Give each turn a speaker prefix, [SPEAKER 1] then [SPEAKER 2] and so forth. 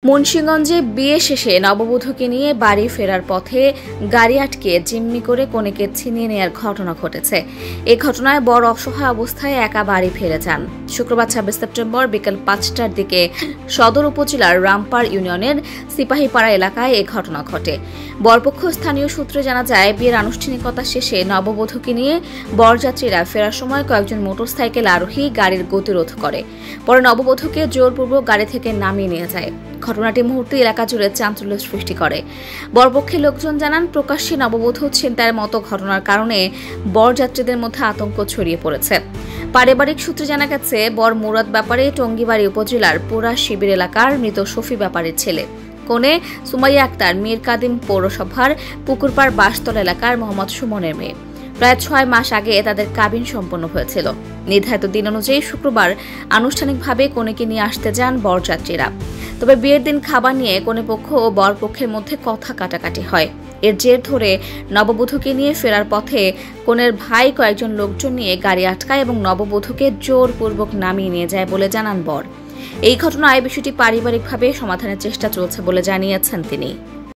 [SPEAKER 1] মুন্সিগঞ্জে বিয়ে শেষে নববধূকে নিয়ে বাড়ি ফেরার পথে গাড়ি আটকে জিম্মি করে কনেকে ছিনিয়ে নেওয়ার ঘটনা ঘটেছে। এই ঘটনায় বর অসহায় অবস্থায় একা বাড়ি ফিরে যান। শুক্রবার ২৬ সেপ্টেম্বর বিকেল ৫টার দিকে সদর উপজেলার রামপার ইউনিয়নের সিপাহীপাড়া এলাকায় এ ঘটনা ঘটে। বরপক্ষ স্থানীয় সূত্রে জানা যায়, বিয়ের আনুষ্ঠানিকতা শেষে নববধূকে নিয়ে বরযাত্রীরা ফেরার সময় কয়েকজন মোটরসাইকেল আরোহী গাড়ির গতিরোধ করে। পরে নববধূকে জোরপূর্বক গাড়ি থেকে নামিয়ে নিয়ে যায়। ঘটনাটি মুহূর্তে এলাকা জুড়ে চাঞ্চল্য সৃষ্টি করে। বরপক্ষের লোকজন জানান, প্রকাশ্যে নববধূ ছিনতাইয়ের মতো ঘটনার কারণে বরযাত্রীদের মধ্যে আতঙ্ক ছড়িয়ে পড়েছে। পারিবারিক সূত্রে জানা গেছে, বর মুরাদ ব্যাপারে টঙ্গীবাড়ি উপজেলার পোড়া শিবির এলাকার মৃত শফি ব্যাপারের ছেলে। কনে সুমাইয়া আক্তার মীর কাদিম পৌরসভার পুকুরপাড় বাসতলা এলাকার মোহাম্মদ সুমনের মেয়ে। প্রায় ৬ মাস আগে তাদের কাবিন সম্পন্ন হয়েছিল। নির্ধারিত দিন অনুযায়ী শুক্রবার আনুষ্ঠানিকভাবে কনেকে নিয়ে আসতে যান বরযাত্রীরা। তবে বিয়ের দিন খাবার নিয়ে কনেপক্ষ ও বরপক্ষের মধ্যে কথা কাটাকাটি হয়। এর জের ধরে নববধূকে নিয়ে ফেরার পথে কনের ভাই কয়েকজন লোকজন নিয়ে গাড়ি আটকায় এবং নববধূকে জোরপূর্বক নামিয়ে নিয়ে যায় বলে জানান বর। এই ঘটনায় বিষয়টি পারিবারিকভাবে সমাধানের চেষ্টা চলছে বলে জানিয়েছেন তিনি।